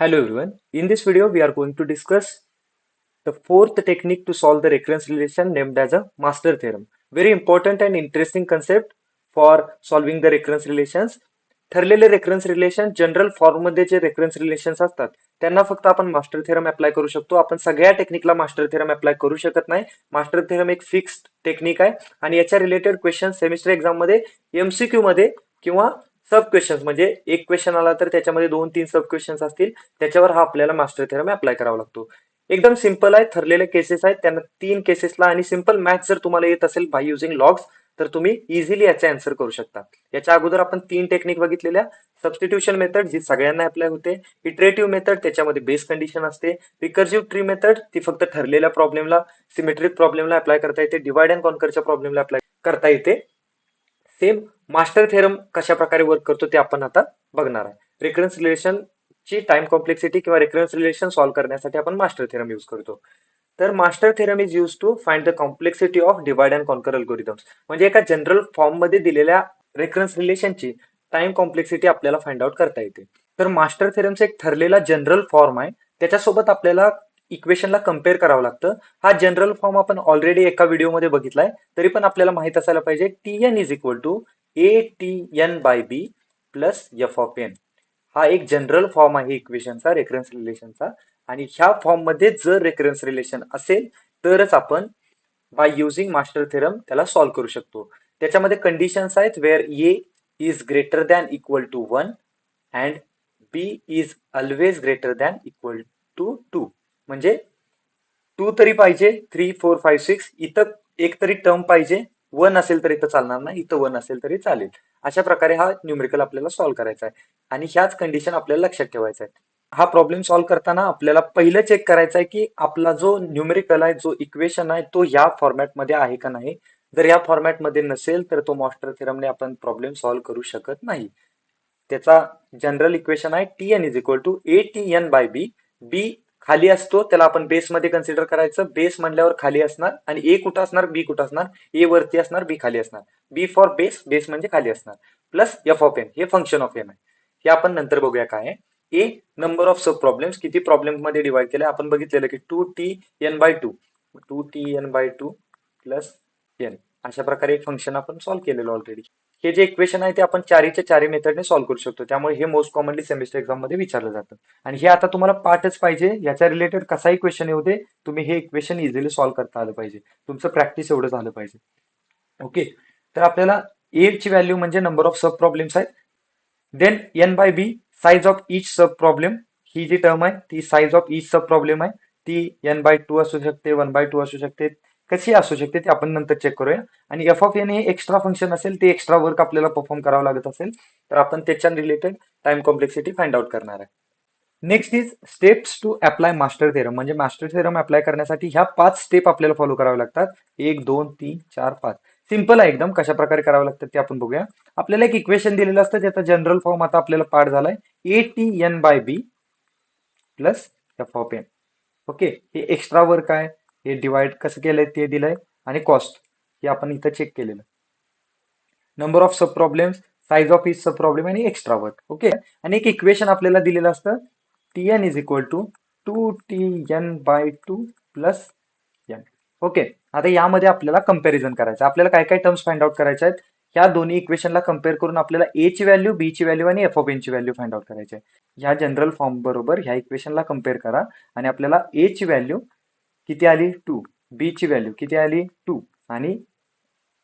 Hello everyone. In this video, we are going to discuss the fourth technique to solve the recurrence relation named as a master theorem. Very important and interesting concept for solving the recurrence relations. ठरलेले रेकरन्स relation general form मध्ये जे रेकरन्स relations असतात त्यांना फक्त आपण master theorem apply करू शकतो. आपण सगळ्या टेक्निकला मास्टर थेरम अप्लाय करू शकत नाही. मास्टर थेरम एक फिक्स्ड टेक्निक आहे आणि याच्या रिलेटेड क्वेश्चन सेमिस्टर एक्झाम मध्ये एमसीक्यू मध्ये किंवा सब क्वेश्चन्स म्हणजे एक क्वेश्चन आला तर त्याच्यामध्ये 2-3 सब क्वेश्चन्स असतील त्याच्यावर हा आपल्याला मास्टर थेरम अप्लाय करावा लागतो. एकदम सिंपल आहे. ठरलेले केसेस आहेत त्यांना 3 केसेसला आणि सिंपल मॅथ जर तुम्हाला येत असेल बाय युझिंग लॉग्स तर तुम्ही इझिली याचे आन्सर करू शकता. याच्या अगोदर आपण 3 टेक्निक बघितलेल्या. सबस्टिट्यूशन मेथड जी सगळ्यांना अप्लाय होते, इटरेटिव्ह मेथड त्याच्यामध्ये बेस कंडिशन असते, रिकर्सिव्ह ट्री मेथड ती फक्त ठरलेल्या प्रॉब्लेमला सिमेट्रिक प्रॉब्लेमला अप्लाय करता येते, डिवाइड अँड कॉन्करच्या प्रॉब्लेमला अप्लाय करता येते. सेम मास्टर थेरम कशा प्रकारे वर्क करतो ते आपण आता बघणार आहे. रेकरन्स रिलेशन ची टाइम कॉम्प्लेक्सिटी किंवा रेकरन्स रिलेशन सॉल्व्ह करण्यासाठी आपण मास्टर थेरम यूज करतो. तर master theorem is use to find the complexity of divide and conquer algorithms. म्हणजे एका जनरल फॉर्म मध्ये दिलेल्या रेकरन्स रिलेशनची टाइम कॉम्प्लेक्सिटी आपल्याला फाइंड आउट करता येते. तर मास्टर थेरमचा एक ठरलेला जनरल फॉर्म आहे, त्याच्यासोबत आपल्याला इक्वेशनला कम्पेअर करावं लागतं. हा जनरल फॉर्म आपण ऑलरेडी एका व्हिडिओमध्ये बघितलाय, तरी पण आपल्याला माहित असायला पाहिजे. T N is equal to A T N by B plus F of N. हा एक जनरल फॉर्म आहे इक्वेशनचा रेकरन्स रिलेशनचा. आणि ह्या फॉर्म मध्ये जर रेकरन्स रिलेशन असेल तरच आपण बाय युझिंग मास्टर थेरम त्याला सॉल्व्ह करू शकतो. त्याच्यामध्ये कंडिशन्स आहेत where A is greater than equal to 1 and B is always greater than equal to 2. म्हणजे 2 तरी पाहिजे, 3, 4, 5, 6 इथं एक तरी टर्म पाहिजे. 1 असेल तर इथं चालणार नाही, इथं 1 असेल तरी चालेल. अशा प्रकारे हा न्यूमेरिकल आपल्याला सॉल्व्ह करायचा आहे आणि ह्याच कंडिशन आपल्याला लक्षात ठेवायचा आहे. हा प्रॉब्लेम सॉल्व्ह करताना आपल्याला पहिलं चेक करायचं आहे की आपला जो न्यूमेरिकल आहे, जो इक्वेशन आहे तो या फॉर्मॅटमध्ये आहे का नाही. जर या फॉर्मॅटमध्ये नसेल तर तो मास्टर थेरमने आपण प्रॉब्लेम सॉल्व्ह करू शकत नाही. त्याचा जनरल इक्वेशन आहे T N is equal to A T N by B. B खाली असतो त्याला आपण बेसमध्ये कन्सिडर करायचं. बेस म्हणल्यावर खाली असणार आणि ए कुठं असणार, बी कुठं असणार, ए वरती असणार, बी खाली असणार. बी फॉर बेस, बेस म्हणजे खाली असणार, प्लस एफ ऑफ एन हे फंक्शन ऑफ एन आहे. हे आपण नंतर बघूया काय आहे. ए नंबर ऑफ सब प्रॉब्लेम्स, किती प्रॉब्लेम मध्ये डिवाइड केले आपण बघितलेलं की 2t n/2 2t n/2 plus N. अशा प्रकारे एक फंक्शन आपण सॉल्व्ह केलेलं ऑलरेडी. हे जे इक्वेशन आहे ते आपण चारीच्या चारी मेथडने सॉल्व्ह करू शकतो. त्यामुळे हे मोस्ट कॉमनली सेमिस्टर एक्झाम मध्ये विचारलं जातं. आणि हे आता तुम्हाला पाठच पाहिजे. याच्या रिलेटेड कसाही क्वेश्चन येऊ दे, तुम्ही हे इक्वेशन इझिली सॉल्व्ह करता आलं पाहिजे. तुमचं प्रॅक्टिस एवढं झालं पाहिजे. ओके. तर आपल्याला ए ची व्हॅल्यू म्हणजे नंबर ऑफ सब प्रॉब्लेम्स आहेत. Then N by B size of each sub problem. ही जी टर्म आहे ती size of each sub problem आहे. ती n/2 असू शकते, 1/2 असू शकते, कशी असू शकते ते आपण नंतर चेक करूया. आणि एफ ऑफ एन हे एक्स्ट्रा फंक्शन असेल, ते एक्स्ट्रा वर्क आपल्याला परफॉर्म करावं लागत असेल तर आपण त्याच्या related time complexity find out करणार आहे. Next is steps to apply master theorem. म्हणजे मास्टर थेरम अप्लाय करण्यासाठी ह्या 5 स्टेप आपल्याला फॉलो करावे लागतात. 1, 2, 3, 4, 5. सिंपल आहे एकदम. कशा प्रकारे करावे लागतात ते आपण बघूया. आपल्याला एक इक्वेशन दिलेलं असतं, त्याचा जनरल फॉर्म आता आपल्याला पाठ झालाय A T N by B plus F of N. Okay. हे एक्स्ट्रा वर्क आहे, हे डिवाइड कसं केलंय ते दिलंय आणि कॉस्ट हे आपण इथं चेक केलेलं. Number of sub problems, size of each sub problem आणि एक्स्ट्रा वर्क. ओके. आणि एक इक्वेशन आपल्याला दिलेलं असतं T N is equal to 2t n/2 plus N. Okay. आता यामध्ये आपल्याला कंपॅरिझन करायचं. आपल्याला काय काय टर्म्स फाइंड आउट करायच्या आहेत. ह्या दोन्ही इक्वेशनला कम्पेअर करून आपल्याला ए ची व्हॅल्यू, बी ची व्हॅल्यू आणि एफ ऑफ एन ची व्हॅल्यू फाइंड आउट करायची आहे. ह्या जनरल फॉर्म बरोबर ह्या इक्वेशनला कम्पेअर करा आणि आपल्याला ए ची व्हॅल्यू किती आली 2, बी ची व्हॅल्यू किती आली 2 आणि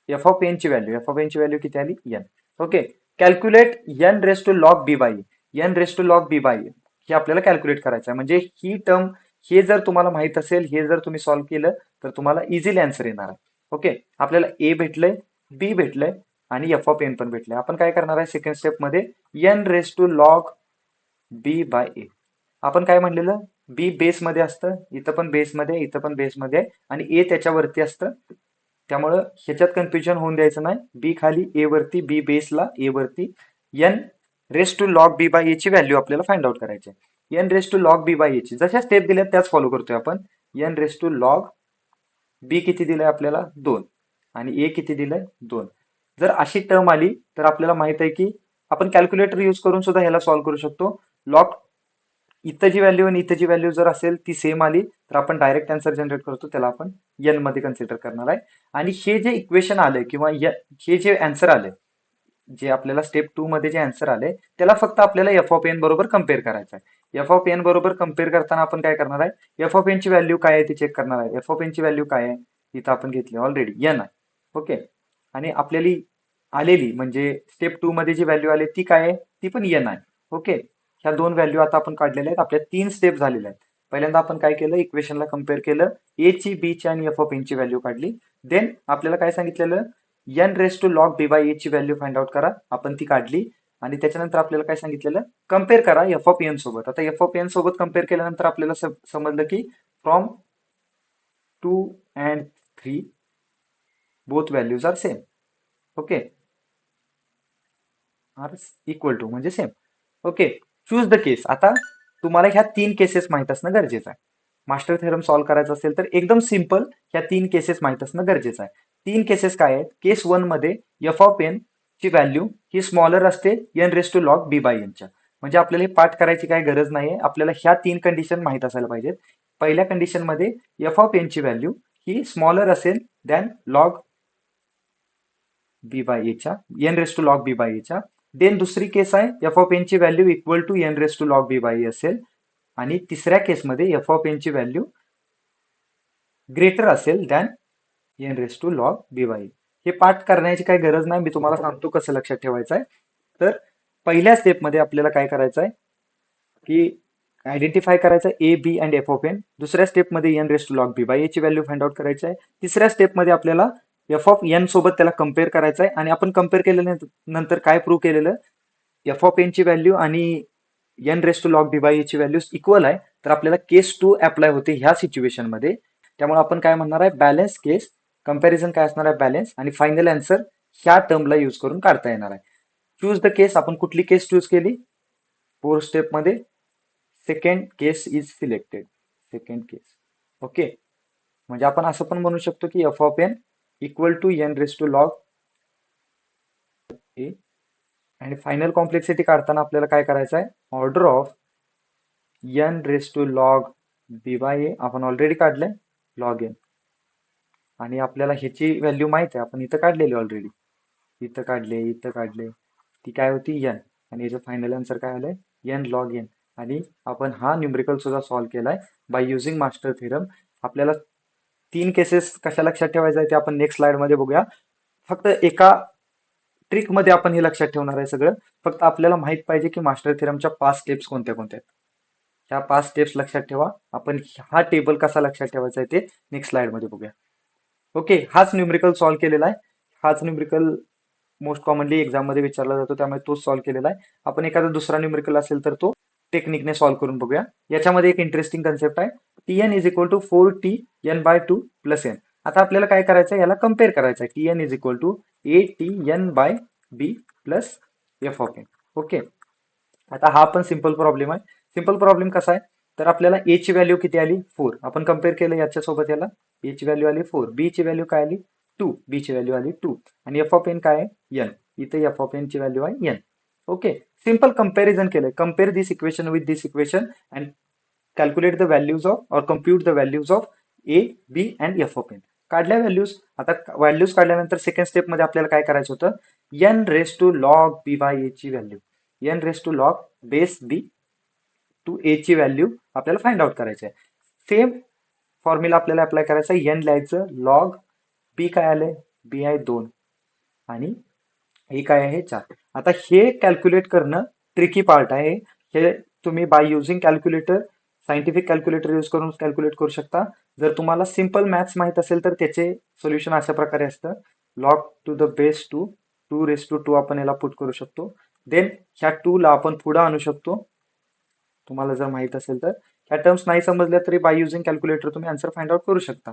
एफ ऑफ एन ची व्हॅल्यू किती आली N. Okay. Calculate N raise to log B by N raise to log B by हे आपल्याला कॅल्क्युलेट करायचं आहे. म्हणजे ही टर्म हे जर तुम्हाला माहित असेल, हे जर तुम्ही सॉल्व्ह केलं तर तुम्हाला इझिली आन्सर येणार आहे. ओके. आपल्याला ए भेटलंय, बी भेटलंय आणि एफ ऑफ एन पण भेटलंय. आपण काय करणार आहे सेकंड स्टेप मध्ये N raise to log B by A. आपण काय म्हणलेलं, बी बेस मध्ये असतं, इथं पण बेस मध्ये, इथं पण बेस मध्ये आणि ए त्याच्यावरती असतं. त्यामुळं ह्याच्यात कन्फ्युजन होऊन द्यायचं नाही. बी खाली, ए वरती, बी बेसला, ए वरती. N raise to log B by A ची व्हॅल्यू आपल्याला फाइंड आउट करायची आहे. N raise to log B by A ची जशा स्टेप दिल्यात त्याच फॉलो करतोय आपण. N raise to log B किती दिलंय आपल्याला 2 आणि ए किती दिलंय 2. जर अशी टर्म आली तर आपल्याला माहित आहे की आपण कॅल्क्युलेटर यूज करून सुद्धा ह्याला सॉल्व्ह करू शकतो. लॉग इथं जी व्हॅल्यू आणि इथं जी व्हॅल्यू जर असेल ती सेम आली तर आपण डायरेक्ट आन्सर जनरेट करतो, त्याला आपण एन मध्ये कन्सिडर करणार आहे. आणि हे जे इक्वेशन आले किंवा हे जे आन्सर आले, जे आपल्याला स्टेप 2 मध्ये जे आन्सर आले, त्याला फक्त आपल्याला एफ ऑफ एन बरोबर कम्पेअर करायचं आहे. एफ ऑफ एन बरोबर कम्पेअर करताना आपण काय करणार आहे, एफ ऑफ एन ची व्हॅल्यू काय आहे ती चेक करणार आहे. एफ ऑफ एन ची व्हॅल्यू काय आहे, इथं आपण घेतली ऑलरेडी एन आहे. ओके. आणि आपल्याला आलेली म्हणजे स्टेप 2 मध्ये जी व्हॅल्यू आली ती काय आहे, ती पण एन आहे. ओके. ह्या दोन व्हॅल्यू आता आपण काढलेल्या आहेत, आपल्या 3 स्टेप झालेल्या आहेत. पहिल्यांदा आपण काय केलं, इक्वेशनला कम्पेअर केलं, ए ची, बी ची आणि एफ ऑफ एन ची व्हॅल्यू काढली. देन आपल्याला काय सांगितलेलं, N raise to log B by A ची व्हॅल्यू फाइंड आउट करा, आपण ती काढली. आणि त्याच्यानंतर आपल्याला काय सांगितलेलं, कम्पेअर करा एफ ऑफ एन सोबत. आता एफ ऑफ एन सोबत कम्पेअर केल्यानंतर आपल्याला समजलं की from 2 and 3 both values are same. Okay, are equal to म्हणजे same. Okay. Choose the case. आता तुम्हाला ह्या 3 केसेस माहित असणं गरजेचं आहे. मास्टर थेरम सॉल्व्ह करायचा असेल तर एकदम सिंपल ह्या 3 केसेस माहित असणं गरजेचं आहे. 3 केसेस काय आहेत, केस 1 मध्ये एफ ऑफ एन ची व्हॅल्यू ही स्मॉलर असते N raise to log B by एनच्या. म्हणजे आपल्याला हे पाठ करायची काही गरज नाहीये, आपल्याला ह्या 3 कंडिशन माहित असायला पाहिजेत. पहिल्या कंडिशन मध्ये एफ ऑफ एन ची व्हॅल्यू ही स्मॉलर असेल दॅन लॉग बी बाय एच्या, N raise to log B by एच्या. देन दुसरी केस आहे एफ ऑफ एन ची value equal to N raise to log B by A असेल. आणि तिसऱ्या केसमध्ये एफ ऑफ एन ची व्हॅल्यू ग्रेटर असेल than N raise to log B by A. हे पाठ करण्याची काही गरज नाही, मी तुम्हाला सांगतो कसं लक्षात ठेवायचं आहे. तर पहिल्या स्टेपमध्ये आपल्याला काय करायचं आहे की आयडेंटिफाय करायचं A B and F of N. दुसऱ्या स्टेपमध्ये N raise to log B by A ची व्हॅल्यू फाइंड आउट करायची आहे. तिसऱ्या स्टेपमध्ये आपल्याला एफ ऑफ एन सोबत त्याला कम्पेअर करायचं आहे. आणि आपण कम्पेअर केल्यानंतर काय प्रूव्ह केलेलं, एफ ऑफ एन ची व्हॅल्यू आणि N raise to log B by A ची व्हॅल्यू इक्वल आहे. तर आपल्याला केस 2 अप्लाय होते ह्या सिच्युएशन मध्ये. त्यामुळे आपण काय म्हणणार आहे, बॅलन्स केस कंपॅरिझन काय असणार आहे, बॅलन्स. आणि फायनल आन्सर ह्या टर्मला यूज करून काढता येणार आहे. Choose the case. आपण कुठली केस चूज केली, 4 स्टेप मध्ये second case is selected, second case. Okay. म्हणजे आपण असं पण म्हणू शकतो की F of N equal to N raise to log A. आणि फायनल कॉम्प्लेक्सिटी काढताना आपल्याला काय करायचं आहे, order of N raise to log B by A आपण ऑलरेडी काढलंय, लॉग एन. आणि आपल्याला ह्याची व्हॅल्यू माहित आहे, आपण इथं काढलेली ऑलरेडी, इथं काढले, इथं काढले, ती काय होती एन. आणि याचं फायनल आन्सर काय आलंय, एन लॉग एन. आणि आपण हा न्यूमरिकल सुद्धा सॉल्व्ह केलाय बाय युझिंग मास्टर थेरम. आपल्याला 3 केसेस कशा लक्षात ठेवायचं आहे ते आपण नेक्स्ट स्लाइड मध्ये बघूया. फक्त एका ट्रिक मध्ये आपण हे लक्षात ठेवणार आहे सगळं. फक्त आपल्याला माहित पाहिजे की मास्टर थेरमच्या 5 स्टेप्स कोणत्या कोणत्या आहेत. ह्या 5 स्टेप्स लक्षात ठेवा. आपण हा टेबल कसा लक्षात ठेवायचा आहे ते नेक्स्ट स्लाइड मध्ये बघूया. ओके. हाच न्यूमरिकल सॉल्व्ह केलेला आहे. हाच न्यूमरिकल मोस्ट कॉमनली एक्झाम मध्ये विचारला जातो, त्यामुळे तोच सॉल्व्ह केलेला आहे. आपण एखादा दुसरा न्यूमरिकल असेल तर तो टेक्निकने सॉल्व्ह करून बघूया. याच्यामध्ये एक इंटरेस्टिंग कन्सेप्ट आहे, T N is equal to 4t N by 2 plus N. आता आपल्याला काय करायचं आहे, याला कम्पेअर करायचं आहे. T N is equal to A T N by B plus F of N. Okay. आता हा पण सिंपल प्रॉब्लेम आहे. सिंपल प्रॉब्लेम कसा आहे, तर आपल्याला ए ची व्हॅल्यू किती आली, 4. आपण कम्पेअर केलं याच्यासोबत, याला ए ची व्हॅल्यू आली 4, बी ची व्हॅल्यू काय आली 2, बी ची व्हॅल्यू आली 2. आणि एफ ऑफ एन काय आहे, एन. इथे एफ ऑफ एन ची व्हॅल्यू आहे एन. ओके. सिंपल कंपॅरिझन केलंय, compare this equation with this equation and calculate the values of or compute the values of A B and F of N. काढल्या values. आता values काढल्यानंतर second step मध्ये आपल्याला काय करायचं होतं, N raise to log B by A ची value, N raise to log base B to A ची व्हॅल्यू आपल्याला फाइंड आउट करायची आहे. सेम फॉर्म्युला आपल्याला अप्लाय करायचा, एन लिहायचं, लॉग बी काय आलंय, बी आहे 2 आणि ए काय आहे 4. आता हे कॅल्क्युलेट करणं ट्रिकी पार्ट आहे. हे तुम्ही by using calculator, scientific calculator use करून कॅल्क्युलेट करू शकता. जर तुम्हाला सिंपल मॅथ्स माहित असेल तर त्याचे सोल्युशन अशा प्रकारे असतं, log to the base 2, 2 raise to 2 आपण याला पुट करू शकतो. देन ह्या 2 ला आपण पुढे आणू शकतो, तुम्हाला जर माहित असेल तर. ह्या टर्म्स नाही समजल्या तरी बाय युझिंग कॅल्क्युलेटर तुम्ही आन्सर फाइंड आउट करू शकता.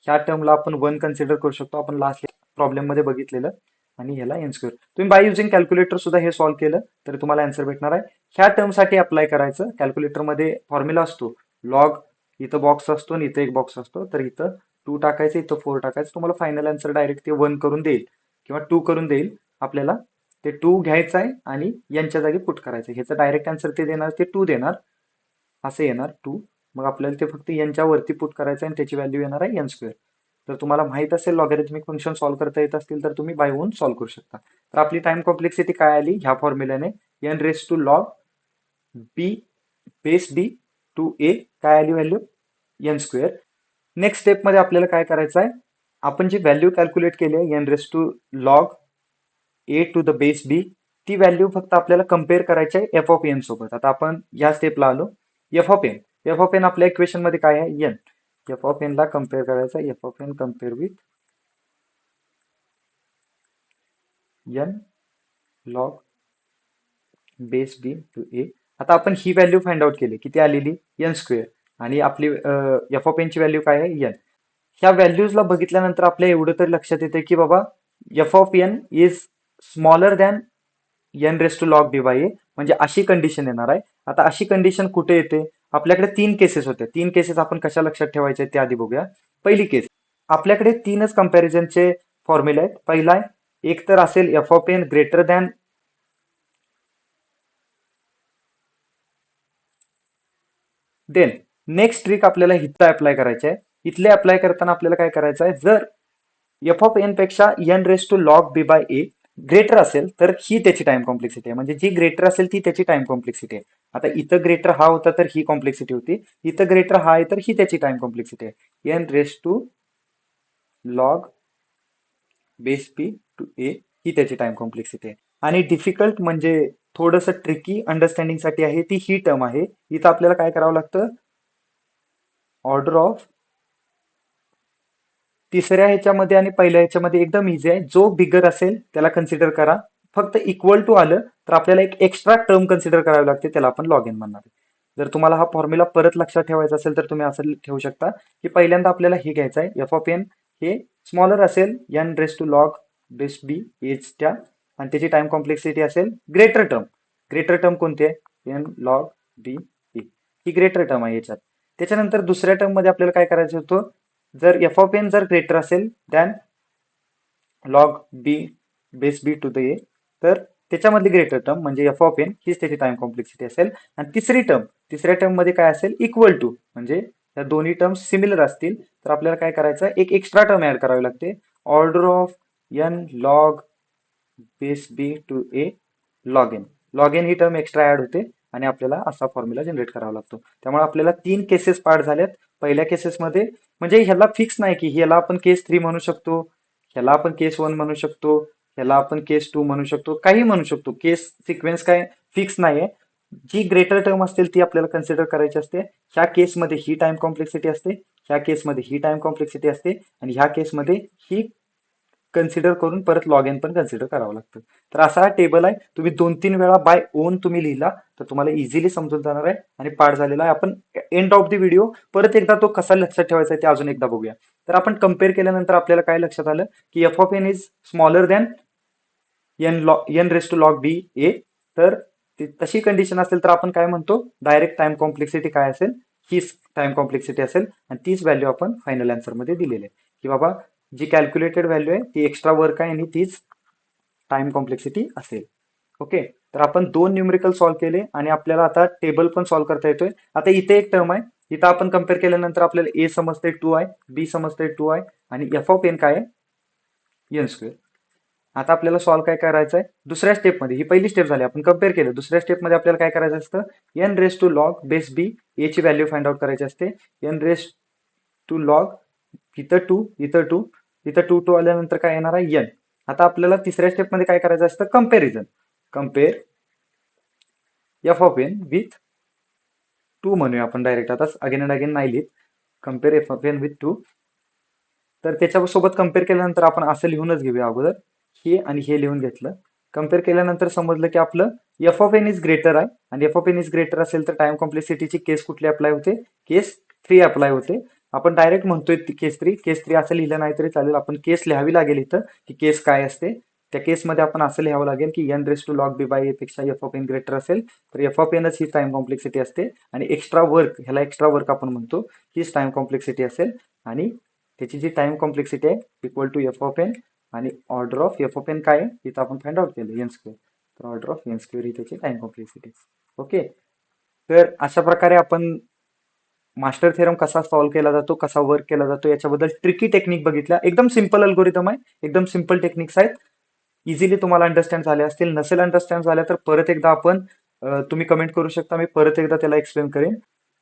ह्या टर्मला आपण 1 कन्सिडर करू शकतो, आपण लास्ट प्रॉब्लेम मध्ये बघितलेलं. आणि ह्याला एन स्क्वेअर. तुम्ही बाय युझिंग कॅल्क्युलेटर सुद्धा हे सॉल्व्ह केलं तर तुम्हाला आन्सर भेटणार आहे. ह्या टर्मसाठी अप्लाय करायचं, कॅल्क्युलेटर मध्ये फॉर्म्युला असतो, लॉग इथं बॉक्स असतो आणि इथं एक बॉक्स असतो, तर इथं 2 टाकायचं, इथं 4 टाकायचं. तुम्हाला फायनल आन्सर डायरेक्ट ते 1 करून देईल किंवा 2 करून देईल. आपल्याला ते 2 घ्यायचं आहे आणि यांच्या जागी पुट करायचं. ह्याचं डायरेक्ट आन्सर ते देणार, ते 2 देणार, असं येणार 2. मग आपल्याला ते फक्त यांच्या वरती पुट करायचं आहे आणि त्याची व्हॅल्यू येणार आहे n स्क्वेअर. तर तुम्हाला माहित असेल लॉगॅरिथमिक फंक्शन सॉल्व्ह करता येत असतील तर तुम्ही बाय होऊन सॉल्व्ह करू शकता. तर आपली टाइम कॉम्प्लेक्सिटी काय आली ह्या फॉर्म्युल्याने, n raise to log B base B to A काय आली value n square. Next step मध्ये आपल्याला काय करायचं आहे, आपण जी व्हॅल्यू कॅल्क्युलेट केली आहे n raise to log A to the base B, ती व्हॅल्यू फक्त आपल्याला कम्पेअर करायची आहे एफ ऑफ एन सोबत. आता आपण या स्टेपला आलो. एफ ऑफ एन आपल्या इक्वेशन मध्ये काय आहे एन. एफ ऑफ एन ला कम्पेअर करायचा, F of N compare with N log base B to A. आता आपण ही व्हॅल्यू फाइंड आउट केली, किती आलेली एन स्क्वेअर, आणि आपली एफ ऑफ एन ची व्हॅल्यू काय आहे एन. ह्या व्हॅल्यूजला बघितल्यानंतर आपल्या एवढं तरी लक्षात येते की बाबा F of N is smaller than N raise to log B by A, म्हणजे अशी कंडिशन येणार आहे. आता अशी कंडिशन कुठे येते, आपल्याकडे 3 केसेस होते. 3 केसेस आपण कशा लक्षात ठेवायचे ते आधी बघूया. पहिली केस, आपल्याकडे 3च कम्पॅरिझनचे फॉर्म्युले आहेत. पहिला आहे, एक तर असेल F of N greater than then next trick आपल्याला इथं अप्लाय करायचं आहे. इथले अप्लाय करताना आपल्याला काय करायचं आहे, जर एफ ऑफ एन पेक्षा N raise to log B by A greater असेल तर ही त्याची टाइम कॉम्प्लेक्सिटी आहे, म्हणजे जी ग्रेटर असेल ती त्याची टाइम कॉम्प्लेक्सिटी आहे. आता इथं ग्रेटर हा होता तर ही कॉम्प्लेक्सिटी होती, इथं ग्रेटर हा आहे तर ही त्याची टाइम कॉम्प्लेक्सिटी आहे. N raise to log base B to A ही त्याची टाइम कॉम्प्लेक्सिटी आहे. आणि डिफिकल्ट म्हणजे थोडंसं ट्रिकी अंडरस्टँडिंग साठी आहे ती ही टर्म आहे. इथं आपल्याला काय करावं लागतं, ऑर्डर ऑफ तिसऱ्या ह्याच्यामध्ये आणि पहिल्या ह्याच्यामध्ये एकदम इझी आहे. जो बिगर असेल त्याला कन्सिडर करा. फक्त इक्वल टू आलं तर आपल्याला एक एक्स्ट्रा टर्म कन्सिडर करावी लागते, त्याला आपण लॉग इन म्हणणार. जर तुम्हाला हा फॉर्म्युला परत लक्षात ठेवायचा असेल तर तुम्ही असं ठेवू शकता की पहिल्यांदा आपल्याला हे घ्यायचं आहे, एफ ऑफ एन हे स्मॉलर असेल N raise to log base B एजच्या, आणि त्याची टाइम कॉम्प्लेक्सिटी असेल ग्रेटर टर्म. ग्रेटर टर्म कोणती आहे, एन लॉग बी ए, ही ग्रेटर टर्म आहे याच्यात. त्याच्यानंतर दुसऱ्या टर्म मध्ये आपल्याला काय करायचं होतं, जर एफ ऑफ एन जर ग्रेटर असेल than log B base B to the A, तर त्याच्यामधली ग्रेटर टर्म म्हणजे एफ ऑफ एन हीच त्याची टाइम कॉम्प्लेक्सिटी असेल. आणि तिसऱ्या टर्म मध्ये काय असेल, इक्वल टू, म्हणजे या दोन्ही टर्म्स सिमिलर असतील तर आपल्याला काय करायचं, एक एक्स्ट्रा टर्म ऍड करावी लागते, order of N log base B to A log N. Log N ही टर्म एक्स्ट्रा ऍड होते आणि आपल्याला असा फॉर्म्युला जनरेट करावा लागतो. त्यामुळे आपल्याला 3 केसेस पार्ट झाल्यात. पहिल्या केसेसमध्ये म्हणजे ह्याला फिक्स नाही की ह्याला आपण केस 3 म्हणू शकतो, ह्याला आपण केस 1 म्हणू शकतो, ह्याला आपण केस 2 म्हणू शकतो, काही म्हणू शकतो. केस सिक्वेन्स काय फिक्स नाहीये. जी ग्रेटर टर्म असतील ती आपल्याला कन्सिडर करायची असते. ह्या केसमध्ये ही टाइम कॉम्प्लेक्सिटी असते, ह्या केसमध्ये ही टाइम कॉम्प्लेक्सिटी असते, आणि ह्या केसमध्ये ही कन्सिडर करून परत लॉग इन पण कन्सिडर करावं लागतं. तर असा हा टेबल आहे. तुम्ही 2-3 वेळा बाय ओन तुम्ही लिहिला तर तुम्हाला इझिली समजून जाणार आहे आणि पाठ झालेला आहे. आपण एंड ऑफ द व्हिडिओ परत एकदा तो कसा लक्षात ठेवायचा आहे ते अजून एकदा बघूया. तर आपण कम्पेअर केल्यानंतर आपल्याला काय लक्षात आलं की F of N is smaller than N raise to log B A. तर तशी कंडिशन असेल तर आपण काय म्हणतो, डायरेक्ट टाइम कॉम्प्लेक्सिटी काय असेल, हीच टाइम कॉम्प्लेक्सिटी असेल, आणि तीच व्हॅल्यू आपण फायनल आन्सर मध्ये दिलेली आहे की बाबा जी कॅल्क्युलेटेड व्हॅल्यू आहे ती एक्स्ट्रा वर्क आहे आणि तीच टाइम कॉम्प्लेक्सिटी असेल. ओके, तर आपण 2 न्यूमेरिकल सॉल्व्ह केले आणि आपल्याला आता टेबल पण सॉल्व्ह करता येतोय. आता इथे एक टर्म आहे, इथं आपण कम्पेअर केल्यानंतर आपल्याला ए समजते 2 आहे, बी समजते 2 आहे, आणि एफ ऑफ एन काय आहे एन स्क्वेअर. आता आपल्याला सॉल्व्ह काय करायचं आहे, दुसऱ्या स्टेपमध्ये, ही पहिली स्टेप झाली आपण कम्पेअर केलं. दुसऱ्या स्टेपमध्ये आपल्याला काय करायचं असतं, N raise to log base B A ची व्हॅल्यू फाइंड आउट करायची असते. एन रेस टू लॉग इथं 2 इथं 2 आल्यानंतर काय येणार आहे एन. आता आपल्याला तिसऱ्या स्टेपमध्ये काय करायचं असतं, comparison. Compare F of N with 2 म्हणूया आपण डायरेक्ट, आता अगेन अँड अगेन नाही लिहित. Compare F of N with 2. तर त्याच्यासोबत कम्पेअर केल्यानंतर आपण असं लिहूनच घेऊया अगोदर, हे आणि हे लिहून घेतलं. कम्पेअर केल्यानंतर समजलं की आपलं F of N is greater आहे, आणि F of N is greater असेल तर टाइम कॉम्प्लेक्सिटीची केस कुठली अप्लाय होते, केस 3 अप्लाय होते. आपण डायरेक्ट म्हणतोय केस 3 असं लिहिलं नाही तरी चालेल, आपण केस लिहावी लागेल इथं की केस काय असते. त्या केसमध्ये आपण असं लिहावं लागेल की N raise to log B by A पेक्षा एफ ऑफ एन ग्रेटर असेल तर एफ ऑफ एनच ही टाइम कॉम्प्लेक्सिटी असते, आणि एक्स्ट्रा वर्क, ह्याला एक्स्ट्रा वर्क आपण म्हणतो, हीच टाइम कॉम्प्लेक्सिटी असेल, आणि त्याची जी टाइम कॉम्प्लेक्सिटी आहे equal to F of N आणि order of F of N काय आहे इथं आपण फाइंड आउट केलं एन स्क्वेअर. तर ऑर्डर ऑफ एन स्क्वेअर ही त्याची टाइम कॉम्प्लेक्सिटी. ओके, तर अशा प्रकारे आपण मास्टर थेरम कसा सॉल्व्ह केला जातो, कसा वर्क केला जातो याच्याबद्दल ट्रिकी टेक्निक बघितल्या. एकदम सिंपल अल्गोरिदम आहे, एकदम सिंपल टेक्निक्स आहेत, इझिली तुम्हाला अंडरस्टँड झाले असतील. नसेल अंडरस्टँड झाल्या तर परत एकदा आपण तुम्ही कमेंट करू शकता, मी परत एकदा त्याला एक्सप्लेन करेन.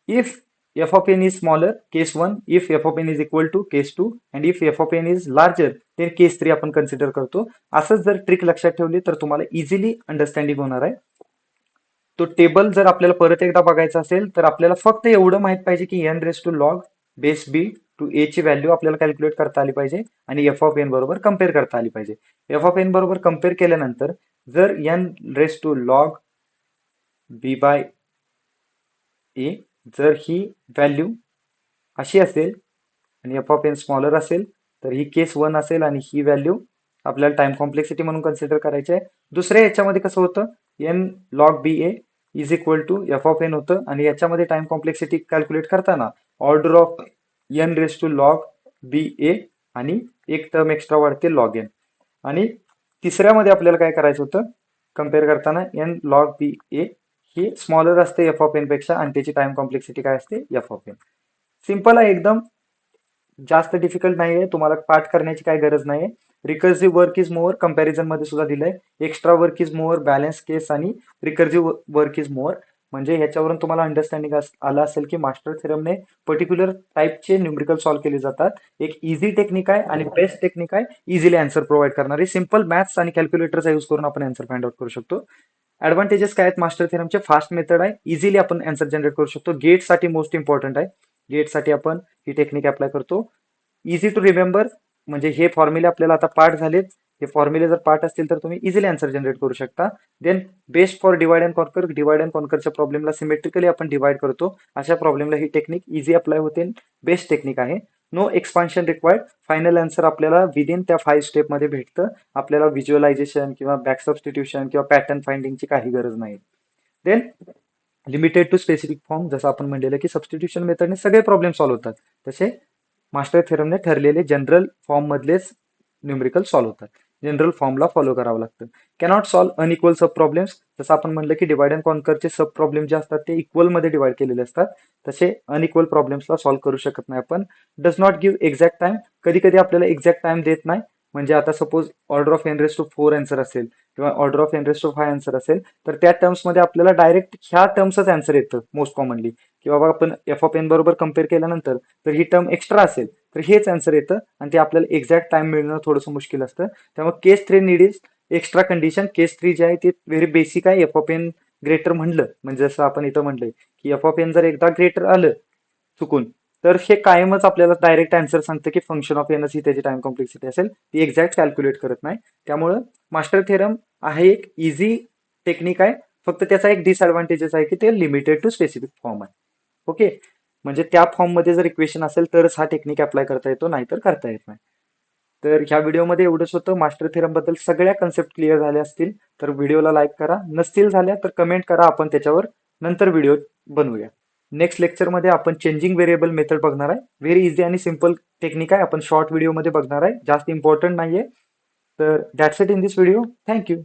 If F of N is smaller case 1, if F of N is equal to case 2 and if F of N is larger ते केस 3 आपण कन्सिडर करतो. असंच जर ट्रिक लक्षात ठेवली तर तुम्हाला इझिली अंडरस्टँडिंग होणार आहे. तो टेबल जर आपल्याला परत एकदा बघायचा असेल तर आपल्याला फक्त एवढं माहित पाहिजे की N raise to log base B to A ची व्हॅल्यू आपल्याला कॅल्क्युलेट करता आली पाहिजे आणि एफ ऑफ एन बरोबर कम्पेअर करता आली पाहिजे. एफ ऑफ एन बरोबर कम्पेअर केल्यानंतर जर N raise to log B by A जर ही व्हॅल्यू अशी असेल आणि एफ ऑफ एन स्मॉलर असेल तर ही केस 1 असेल आणि ही व्हॅल्यू आपल्याला टाइम कॉम्प्लेक्सिटी म्हणून कन्सिडर करायची आहे. दुसऱ्या याच्यामध्ये कसं होतं, N log B A is equal to F of N होतं आणि याच्यामध्ये टाइम कॉम्प्लेक्सिटी कॅल्क्युलेट करताना order of N raise to log B A आणि एक टर्म एक्स्ट्रा वाढते लॉग एन. आणि तिसऱ्यामध्ये आपल्याला काय करायचं होतं, कम्पेअर करताना एन लॉग बी ए ही स्मॉलर असते एफ ऑफ एन पेक्षा आणि त्याची टाइम कॉम्प्लेक्सिटी काय असते एफ ऑफ एन. सिंपल आहे एकदम, जास्त डिफिकल्ट नाहीये, तुम्हाला पाठ करण्याची काय गरज नाहीये. Recursive work is more comparison मध्ये सुद्धा दिलंय. Extra work is more, balance case आणि रिकर्सिव्ह वर्क इज मोअर. म्हणजे ह्याच्यावरून तुम्हाला अंडरस्टँडिंग आलं असेल की मास्टर थेरमने पर्टिक्युलर टाईपचे न्यूमरिकल सॉल्व्ह केले जातात. एक इझी टेक्निक आहे आणि बेस्ट टेक्निक आहे, इझिली आन्सर प्रोव्हाइड करणारी. सिंपल मॅथ्स आणि कॅल्क्युलेटरचा यूज करून आपण आन्सर फाइंड आउट करू शकतो. ऍडव्हान्टेजेस काय आहेत मास्टर थेरमचे, फास्ट मेथड आहे, इझिली आपण आन्सर जनरेट करू शकतो. गेटसाठी मोस्ट इम्पॉर्टंट आहे, गेटसाठी आपण ही टेक्निक अप्लाय करतो. इझी टू रिमेंबर, म्हणजे हे फॉर्म्युले आपल्याला आता पाठ झालेत, हे फॉर्म्युले जर पाठ असतील तर तुम्ही इझिली आन्सर जनरेट करू शकता. Then best for divide and conquer, divide and कॉन्करच्या प्रॉब्लेमला सिमेट्रिकली आपण डिवाइड करतो, अशा प्रॉब्लेमला ही टेक्निक इझी अप्लाय होते, बेस्ट टेक्निक आहे. No expansion required, final answer आपल्याला विदिन त्या 5 स्टेपमध्ये भेटतं. आपल्याला व्हिज्युअलायझेशन किंवा बॅक सबस्टिट्यूशन किंवा पॅटर्न फाइंडिंगची काही गरज नाही. Then limited to specific form, जसं आपण म्हणलेलं की सबस्टिट्यूशन मेथडने सगळे प्रॉब्लेम सॉल्व्ह होतात, तसे मास्टर थेरमने ठरलेले जनरल फॉर्म मधलेच न्यूमरिकल सॉल्व्ह होतात. जनरल फॉर्मला फॉलो करावं लागतं. कॅनॉट सॉल्व्ह अनइक्वल सब प्रॉब्लेम्स, जसं आपण म्हणलं की डिवाइड अँड कॉन्करचे सब प्रॉब्लेम जे असतात ते इक्वल मध्ये डिवाइड केलेले असतात, तसे अनइक्वल प्रॉब्लेम्सला सॉल्व्ह करू शकत नाही आपण. Does not give exact time, कधी कधी आपल्याला एक्झॅक्ट टाइम देत नाही. म्हणजे आता suppose order of N raise to 4 answer असेल किंवा order of N raise to 5 answer असेल तर त्या टर्म्समध्ये आपल्याला डायरेक्ट ह्या टर्म्सच आन्सर येतं मोस्ट कॉमनली, की बाबा आपण एफ ऑफ एन बरोबर कम्पेअर केल्यानंतर तर ही टर्म एक्स्ट्रा असेल तर हेच आन्सर येतं आणि ते आपल्याला एक्झॅक्ट टाइम मिळणं थोडंसं मुश्किल असतं. त्यामुळे केस 3 नीड इज एक्स्ट्रा कंडिशन. केस 3 जे आहे ते व्हेरी बेसिक आहे. एफ ऑफ एन ग्रेटर म्हणलं म्हणजे जसं आपण इथं म्हणलंय की एफ ऑफ एन जर एकदा ग्रेटर आलं चुकून तर हे कायमच आपल्याला डायरेक्ट आन्सर सांगतं की फंक्शन ऑफ एनच ही त्याची टाइम कॉम्प्लेक्सिटी असेल, ती एक्झॅक्ट कॅल्क्युलेट करत नाही. त्यामुळं मास्टर थेरम आहे एक इझी टेक्निक आहे, फक्त त्याचा एक डिसएडव्हान्टेजेस आहे की ते लिमिटेड टू स्पेसिफिक फॉर्म आहे. ओके, म्हणजे त्या फॉर्ममध्ये जर इक्वेशन असेल तरच हा टेक्निक अप्लाय करता येतो, नाहीतर करता येत नाही. तर ह्या व्हिडिओमध्ये एवढंच होतं. मास्टर थेरम बद्दल सगळ्या कन्सेप्ट क्लिअर झाल्या असतील तर व्हिडिओला लाईक करा, नसतील झाल्या तर कमेंट करा, आपण त्याच्यावर नंतर व्हिडिओ बनवूया. नेक्स्ट लेक्चरमध्ये आपण चेंजिंग व्हेरिएबल मेथड बघणार आहे. व्हेरी इझी आणि सिंपल टेक्निक आहे, आपण शॉर्ट व्हिडिओमध्ये बघणार आहे, जास्त इम्पॉर्टंट नाहीये. तर that's it in this video. Thank you.